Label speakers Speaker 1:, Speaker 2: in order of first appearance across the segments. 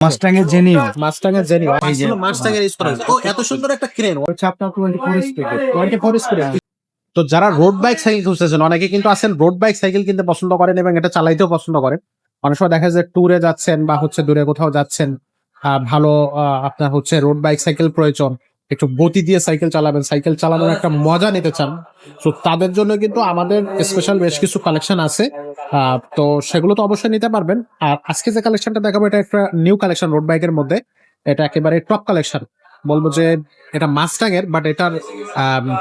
Speaker 1: Mustang এর জেনিও
Speaker 2: এই যে মাস্টাং এর ইউজ করা হয়েছে। ও এত সুন্দর একটা ক্রেন
Speaker 1: হচ্ছে আপনার 24 স্পিড।
Speaker 2: তো যারা রোড বাইক সাইকেল খুঁজতেছেন, অনেকে কিন্তু আছেন রোড বাইক সাইকেল কিনতে পছন্দ করেন এবং এটা চালাইতেও পছন্দ করেন। অনেক সময় দেখা যায় ট্যুরে যাচ্ছেন বা হচ্ছে দূরে কোথাও যাচ্ছেন, ভালো আপনার হচ্ছে রোড বাইক সাইকেল প্রয়োজন, একটু গতি দিয়ে সাইকেল চালাবেন, সাইকেল চালানোর একটা মজা নিতে চান, তো তাদের জন্য কিন্তু আমাদের স্পেশাল বেশ কিছু কালেকশন আছে। তো সেগুলো তো অবশ্যই নিতে পারবেন। আর আজকে যে কালেকশনটা দেখাবো এটা একটা নিউ কালেকশন রোড বাইকের মধ্যে, এটা একেবারে টপ কালেকশন। বলবো যে এটা মাস্টাং এর, বাট এটার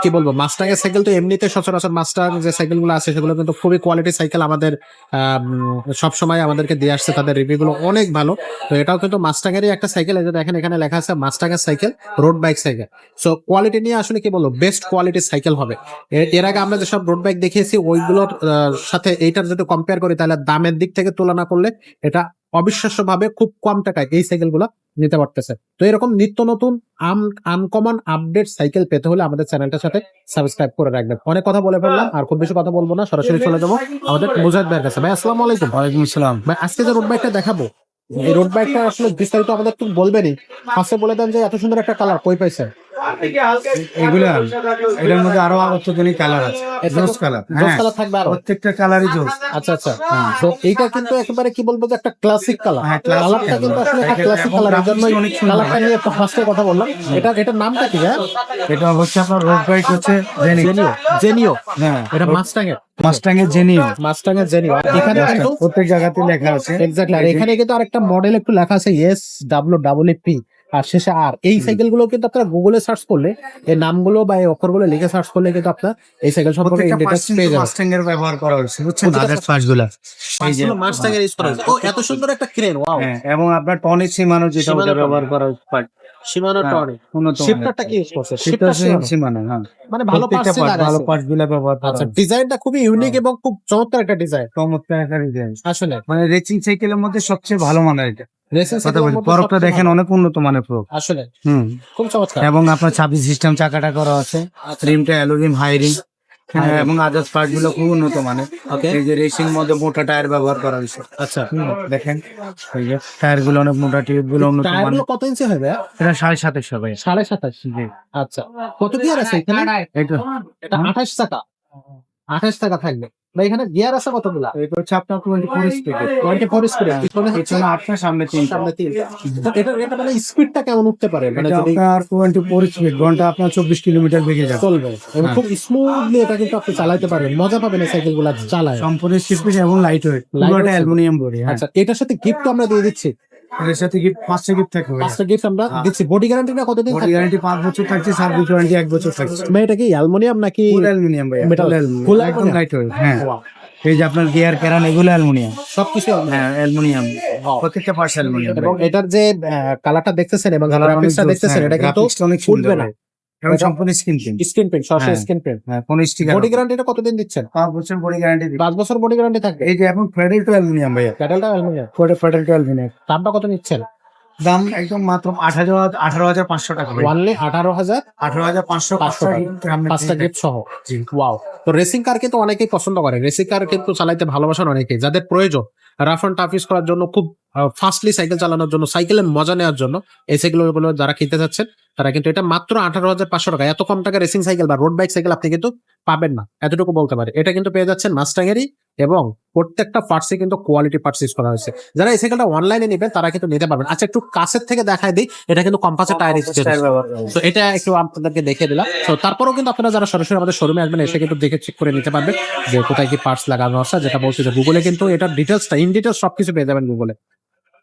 Speaker 2: কি বলবো, মাস্টাং এর সাইকেল তো এমনিতে সচরাচর মাস্টাং যে সাইকেল গুলো আছে সেগুলো কিন্তু খুবই কোয়ালিটি সাইকেল, আমাদের সব সময় আমাদেরকে দিয়ে আসছে, তাদের রিভিউ গুলো অনেক ভালো। তো এটাও কিন্তু মাস্টাং এরই একটা সাইকেল, এই যে দেখেন এখানে লেখা আছে মাস্টাং এর cycle, road bike cycle. So quality নিয়ে আসলে কি বলবো, বেস্ট কোয়ালিটির সাইকেল হবে। এর আগে আমরা যেসব রোড বাইক দেখিয়েছি ওইগুলোর সাথে এইটার যদি কম্পেয়ার করি, তাহলে দামের দিক থেকে তুলনা করলে এটা অবিশ্বাস্য ভাবে খুব কম টাকায় এই সাইকেল গুলো নিতে পারতেছে। তো এরকম নিত্য নতুন আনকমন আপডেট সাইকেল পেতে হলে আমাদের চ্যানেলটার সাথে সাবস্ক্রাইব করে রাখবেন। অনেক কথা বলে ফেললাম, আর খুব বেশি কথা বলবো না, সরাসরি চলে যাবো আমাদের মুজাহিদ ভাইয়ের কাছে। ভাই আসসালামু আলাইকুম।
Speaker 1: ওয়ালাইকুম আসসালাম।
Speaker 2: ভাই আজকে যে রোড বাইকটা দেখাবো, এই রোড বাইকটা আসলে বিস্তারিত আমাদের একটু বলবেনই। ফার্স্টে বলে দেন যে এত সুন্দর একটা কালার কই পাইছেন?
Speaker 1: এগুলা এটার মধ্যে আরো অত্যাধুনিক কালার আছে, জোস কালার।
Speaker 2: জোস কালার থাকবে আরো?
Speaker 1: প্রত্যেকটা কালারই জোস।
Speaker 2: আচ্ছা আচ্ছা। তো এইটা কিন্তু একেবারে কি বলবো যে একটা ক্লাসিক কালার।
Speaker 1: হ্যাঁ, classic
Speaker 2: কালারটা
Speaker 1: colour।
Speaker 2: কিন্তু আসলে একটা ক্লাসিক কালার, এই জন্য
Speaker 1: অনেক সুন্দর।
Speaker 2: কালারটা নিয়ে একটা ফার্স্টে কথা বললাম। এটার নামটা কি? হ্যাঁ,
Speaker 1: এটা হচ্ছে আপনার রোড বাইক হচ্ছে
Speaker 2: জেনিও।
Speaker 1: হ্যাঁ,
Speaker 2: এটা মাস্টাং এর
Speaker 1: মাস্টাং এর জেনিও।
Speaker 2: এখানে কিন্তু
Speaker 1: প্রত্যেক জায়গাতে লেখা আছে
Speaker 2: এক্স্যাক্টলি। আর এখানে কিন্তু আরেকটা মডেল একটু লেখা আছে SWPP, আর শেষে আর। এই সাইকেল গুলো কিন্তু আপনারা গুগলে সার্চ করলে এই নামগুলো বা এই অক্ষরগুলো লিখে সার্চ করলে কিন্তু আপনার এই সাইকেল সম্পর্কে ডিটেইলস পেয়ে যাবেন।
Speaker 1: মাস্টাং এর ব্যবহার করা হয়েছে, বুঝছেন? আদার্স পার্টসগুলো এই যে
Speaker 2: মাস্টাং এর ইউজ করা হয়েছে। ও এত সুন্দর একটা ক্রেন, ওয়াও।
Speaker 1: হ্যাঁ, এবং আপনার টনিক সীমানো যেটা
Speaker 2: Shimano
Speaker 1: ওটা
Speaker 2: Tonic।
Speaker 1: ব্যবহার করা হয়েছে।
Speaker 2: শিমানো টনিক।
Speaker 1: উন্নত
Speaker 2: শিফটারটা কি ইউজ করছে?
Speaker 1: Shifter
Speaker 2: Shimano।
Speaker 1: সীমানো, হ্যাঁ,
Speaker 2: মানে ভালো
Speaker 1: প্রত্যেকটা
Speaker 2: পার্টস
Speaker 1: part, ভালো পার্টস গুলো ব্যবহার করা
Speaker 2: আচ্ছা,
Speaker 1: হয়েছে।
Speaker 2: ডিজাইনটা খুবই ইউনিক এবং খুব চমৎকার একটা ডিজাইন
Speaker 1: চমৎকার একটা ডিজাইন,
Speaker 2: আসলে।
Speaker 1: মানে রেসিং সাইকেলের মধ্যে সবচেয়ে ভালো মানের এটা।
Speaker 2: রেসিং
Speaker 1: কথা
Speaker 2: সাইকেলের
Speaker 1: বলি,
Speaker 2: মধ্যে
Speaker 1: প্রোডাক্টটা
Speaker 2: সবচেয়ে
Speaker 1: দেখেন
Speaker 2: ভালো।
Speaker 1: অনেক উন্নত মানের প্রোডাক্ট।
Speaker 2: আসলে
Speaker 1: হুম,
Speaker 2: খুব চমৎকার।
Speaker 1: এবং আপনার চাবি সিস্টেম চাকাটা করা আছে,
Speaker 2: আচ্ছা।
Speaker 1: রিমটা aluminium high rim,
Speaker 2: High rim।
Speaker 1: এবং আদার্স পার্ট গুলো খুব উন্নত মানের।
Speaker 2: Okay।
Speaker 1: এই যে রেসিং মধ্যে মোটা টায়ার ব্যবহার করা হয়েছে।
Speaker 2: আচ্ছা,
Speaker 1: দেখেন এই যে টায়ার গুলো অনেক মোটা, টিউব গুলো উন্নত
Speaker 2: টায়ারগুলো
Speaker 1: মানের।
Speaker 2: কত ইঞ্চি হবে?
Speaker 1: এটা 27.5 ভাই।
Speaker 2: 27.5। আচ্ছা, কত গিয়ার আছে এখানে?
Speaker 1: এটা
Speaker 2: এটা 28 চাকা। 28 চাকা থাকবে বা এখানে গিয়ার আছে কতগুলা?
Speaker 1: এটা হচ্ছে আপনার 24 স্পিড।
Speaker 2: 24 স্পিড। পিছনে হচ্ছে
Speaker 1: পিছনে 8টা, সামনে 3টা।
Speaker 2: সামনে 3টা। এটা মানে স্পিডটা কেমন উঠতে পারে? মানে
Speaker 1: এটা
Speaker 2: যদি
Speaker 1: আপনার 24 স্পিড, ঘন্টা আপনার 24 কিলোমিটার বেগে যাবে।
Speaker 2: চলবে এবং খুব স্মুথলি এটা কিন্তু আপনি চালাতে পারবেন, মজা পাবেন এই সাইকেল গুলা চালায়।
Speaker 1: সম্পূর্ণ স্পিড এবং লাইট ওয়েট,
Speaker 2: Light
Speaker 1: পুরোটা
Speaker 2: weight।
Speaker 1: Aluminium body. হ্যাঁ,
Speaker 2: আচ্ছা, এটার সাথে গিফট আমরা দিয়ে দিচ্ছি।
Speaker 1: এর সাথে কি 5টা গিফট থাকবে?
Speaker 2: 5টা গিফট আমরা দিচ্ছি। বডি গ্যারান্টিটা কতদিন
Speaker 1: বডি
Speaker 2: থাকবে?
Speaker 1: গ্যারান্টি 5 বছর থাকছে, সার্ভিস ওয়ারেন্টি 1 বছর থাকছে।
Speaker 2: ভাই এটা কি অ্যালুমিনিয়াম নাকি
Speaker 1: ফুল অ্যালুমিনিয়াম ভাই,
Speaker 2: Metal?
Speaker 1: ফুল
Speaker 2: Full
Speaker 1: অ্যালুমিনিয়াম, একদম
Speaker 2: aluminum?
Speaker 1: Light weight. হ্যাঁ,
Speaker 2: Wow।
Speaker 1: এই যে আপনার গিয়ার ক্যারান এগুলো অ্যালুমিনিয়াম।
Speaker 2: সবকিছু aluminum।
Speaker 1: হ্যাঁ, অ্যালুমিনিয়াম,
Speaker 2: Wow।
Speaker 1: প্রত্যেকটা পার্টস অ্যালুমিনিয়াম।
Speaker 2: এবং এটার যে কালারটা দেখতেছেন এবং
Speaker 1: Colour অনেক
Speaker 2: গ্রাফিক্সটা
Speaker 1: জোস,
Speaker 2: দেখতেছেন,
Speaker 1: হ্যাঁ,
Speaker 2: এটা কিন্তু
Speaker 1: graphics টা অনেক সুন্দর
Speaker 2: উঠবে না।
Speaker 1: ভাই। এবং
Speaker 2: এটা-
Speaker 1: সম্পূর্ণ স্ক্রিন প্রিন্ট।
Speaker 2: স্ক্রিন প্রিন্ট, সরাসরি
Speaker 1: হ্যাঁ।
Speaker 2: Screen print.
Speaker 1: হ্যাঁ, কোন স্টিকার
Speaker 2: বডি গ্যারান্টিটা কতদিন দিচ্ছেন?
Speaker 1: 5 বছর বডি গ্যারান্টি।
Speaker 2: 5 বছর বডি গ্যারান্টি থাকবে।
Speaker 1: এই যে এখন ফেডারেল টু অ্যালুমিনিয়াম ভাইয়া,
Speaker 2: প্যাডেলটা অ্যালুমিনিয়াম।
Speaker 1: Federal two aluminium.
Speaker 2: দামটা কত নিচ্ছেন?
Speaker 1: দাম একদম মাত্র 18,500 টাকা ভাই।
Speaker 2: ওয়ানলি 18,500
Speaker 1: 18,500
Speaker 2: টাকা। 5টা গিফট সহ।
Speaker 1: জি।
Speaker 2: ওয়াও। তো রেসিং কার কিন্তু অনেকেই পছন্দ করে, রেসিং কার কিন্তু চালাইতে ভালোবাসেন অনেকেই, যাদের প্রয়োজন রাফ অ্যান্ড টাফ ইউজ করার জন্য, খুব ফাস্টলি সাইকেল চালানোর জন্য, সাইকেলের মজা নেওয়ার জন্য এই সাইকেলগুলো যারা কিনতে চাচ্ছেন তারা কিন্তু এটা মাত্র 18,500 টাকা। এত কম টাকা রেসিং সাইকেল বা রোড বাইক সাইকেল আপনি কিন্তু পাবেন না, এতটুকু বলতে পারে। এটা কিন্তু পেয়ে যাচ্ছেন মাস্টাং এরই, এবং প্রত্যেকটা পার্টসে কিন্তু কোয়ালিটি পার্টস ইউজ করা হয়েছে। যারা এই সাইকেলটা অনলাইনে নেবেন তারা কিন্তু নিতে পারবেন। আচ্ছা, একটু কাছের থেকে দেখাই দিই, এটা কিন্তু কম্পাসের টায়ার ইউজ তো এটা একটু আপনাদেরকে দেখিয়ে দিলাম। তো তারপরেও কিন্তু আপনারা যারা সরাসরি আমাদের শোরুমে আসবেন এসে কিন্তু দেখে চেক করে নিতে পারবেন যে কোথায় কি পার্টস লাগানো আছে। যেটা বলছি যে গুগলে কিন্তু এটা ডিটেলসটা ইন ডিটেলস সবকিছু পেয়ে যাবেন গুগলে।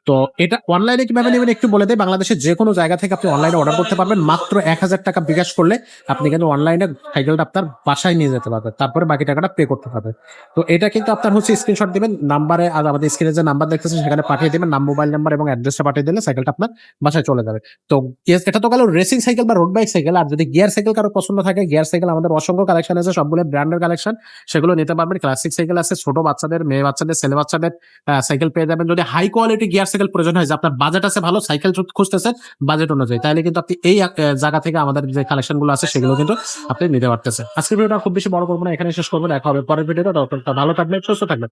Speaker 2: তো এটা অনলাইনে কিভাবে নেবেন একটু বলে দেয়। বাংলাদেশের যে কোনো জায়গা থেকে আপনি অনলাইনে অর্ডার করতে পারবেন, মাত্র 1,000 টাকা বিকাশ করলে আপনি কিন্তু অনলাইনে সাইকেলটা আপনার বাসায় নিয়ে যেতে পারবেন, তারপরে বাকি টাকাটা পে করতে পারবেন। তো এটা কিন্তু আপনার হচ্ছে স্ক্রিনশট দিবেন নাম্বারে, আর আমাদের স্ক্রিনে যে নাম্বার দেখতেছেন সেখানে পাঠিয়ে দিবেন, মোবাইল নাম্বার এবং অ্যাড্রেসটা পাঠিয়ে দিলে সাইকেলটা আপনার বাসায় চলে যাবে। তো এটা তো গেল রেসিং সাইকেল বা রোড বাইক সাইকেল। আর যদি গিয়ার সাইকেল কারো পছন্দ থাকে, গিয়ার সাইকেল আমাদের অসংখ্য কালেকশন আছে, সবগুলো ব্র্যান্ডের কালেকশন, সেগুলো নিতে পারবেন। ক্লাসিক সাইকেল আছে, ছোট বাচ্চাদের, মেয়ে বাচ্চাদের, ছেলে বাচ্চাদের সাইকেল পেয়ে যাবেন। যদি হাই কোয়ালিটি গিয়ার সাইকেল প্রয়োজন হয়, যে আপনার বাজেট আছে ভালো, সাইকেল খুঁজতেছেন বাজেট অনুযায়ী, তাহলে কিন্তু আপনি এই জায়গা থেকে আমাদের যে কালেকশন গুলো আছে সেগুলো কিন্তু আপনি নিতে পারতেছেন। আজকের ভিডিওটা খুব বেশি বড় করবো না, এখানে শেষ করবো। দেখা হবে পরের ভিডিওটা। ভালো থাকবেন, সুস্থ থাকবেন।